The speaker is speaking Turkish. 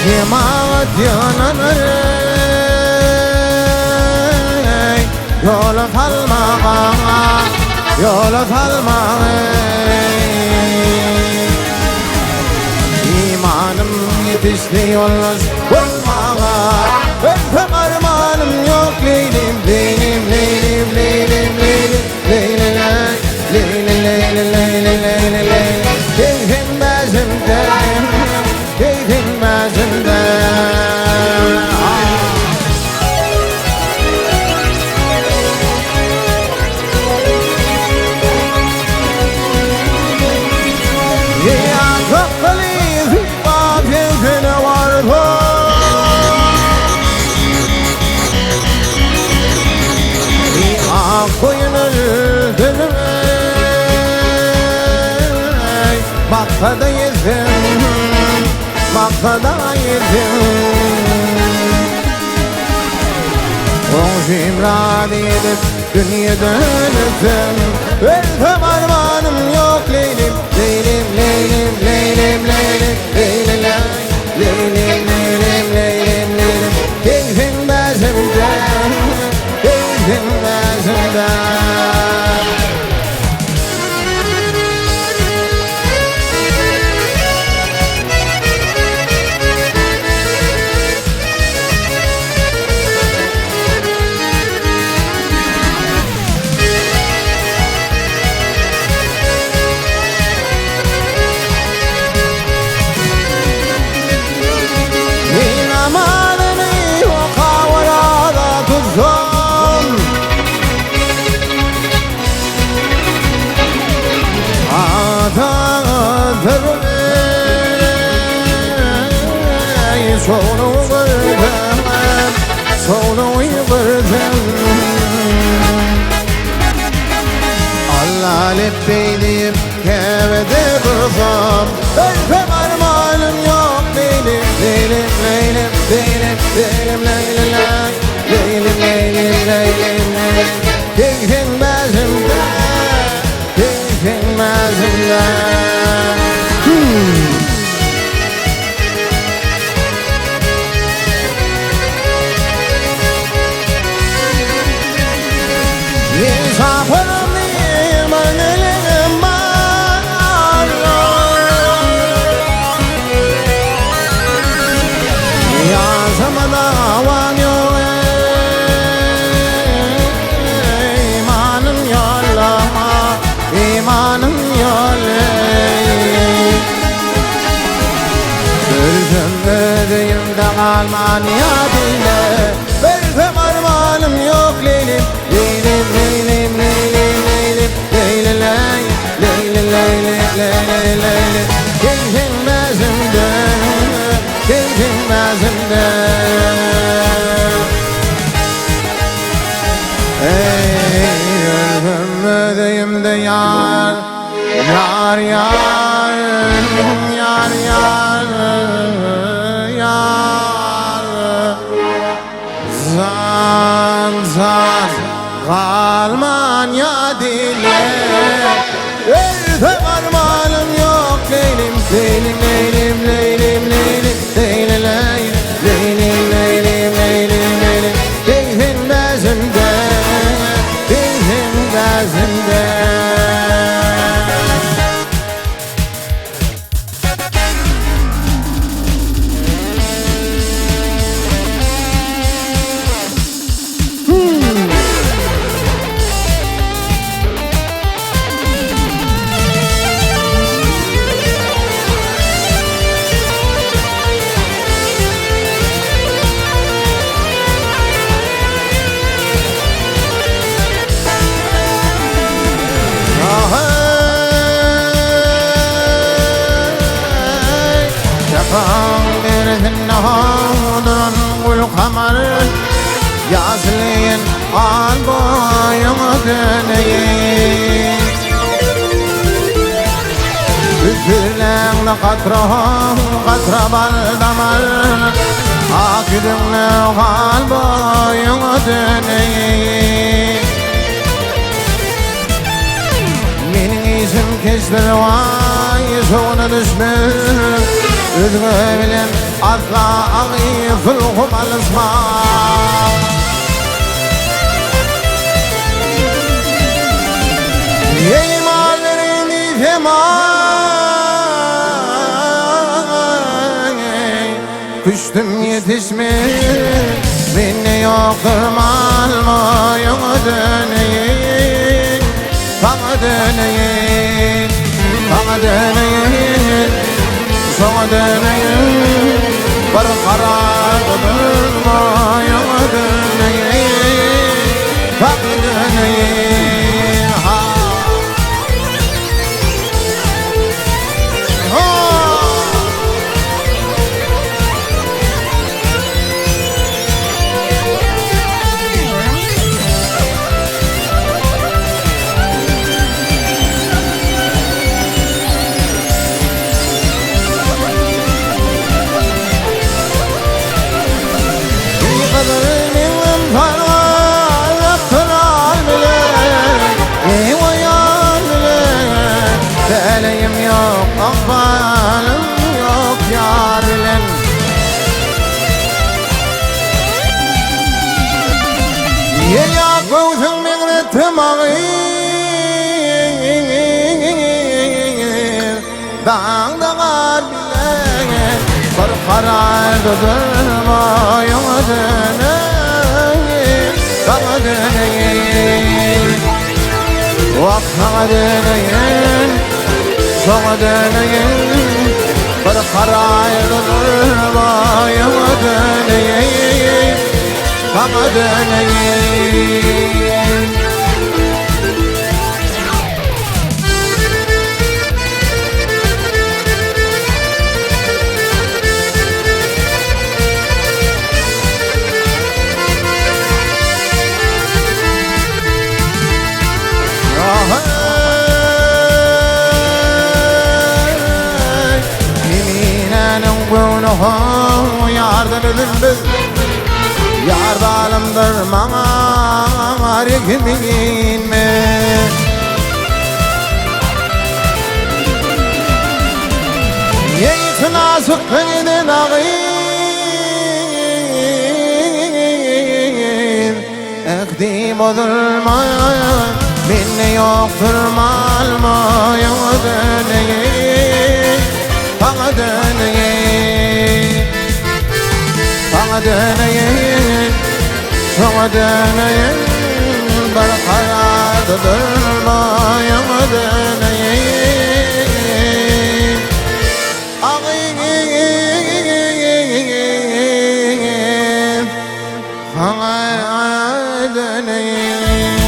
Cemaat yananır yol salmağa, yol salmağa. İmanım yetişti yollar olmağa. Benim armağanım yok leylim, leylim, leylim, leylim, leylim, leylim, leylim, leylim, leylim, leylim, leylim. Keyfim bezimde, keyfim bezimde. Koyun öldürüm Makka'da yedim, Makka'da yedim. O cimrani edip dünya dönürdüm. Ölüm armağanım yok leylim, leylim, leylim, leylim, leylim, leylim, leylim, leylim, leylim, leylim. Keyfim bezimde, keyfim bezimde. Sonu vurdum, sonu vurdum. Allah lebbeydim, kevede kızım. Ölfem armağanım yok leylim, leylim, leylim, leylim, leylim, leylim, leylim, leylim, leylim, leylim. Keyfin bezimde, keyfin bezimde. Zaferim elim var, yazımda avan yok, imanım yollama, imanım yolle. Sözüm ödeyimde Almanya dile, belfem armağanım yok leylim, leylim, leylim, leylim, leylim, leylim, leylim, leylim, leylim, leylim. Keyfim bezimde, keyfim bezimde. Ey ölüm ödeyimde yar, yar, yar, yar, yar, yar. Zan, zan, Almanya dile. Ölfem armağanım yok leylim, leylim, leylim, leylim, leylim, leylim, leylim, leylim, leylim, leylim. Keyfin bezimde, keyfin bezimde. والقمر ياسلين عالبايم دنيين بفلان لقطرهم قطر بالدمر عاكدنا عالبايم دنيين من اسم كسر وايز هون الاسم Özgü bilen asla ağır zulhum alısmam. Yeymallerini feman düştüm yetişmiş beni yoktur malmayım döneyin. Sana döneyin, sana döneyin, sana döneyin. Bir karar durmayım döneyin, sana döneyin. Feleğim yok, akbalım yok yar bilen. Yel yakınsın mağlettim ağır dağda kar bilen. Bir karar durmayım döneyin, sana döneyin. Vakna döneyin, sana döneyin. Bir karar durmayım döneyin, sana döneyin. Yardım edin biz, yar zalimdir mağar ekiminme. Yeytına sıkkının ağır ekdim odurmayan minne yoktur malmayım döneyin, sana döneyin. Sana döneyin, sana döneyin. Bir karar durmayım döneyin. Ağayım, sana döneyin.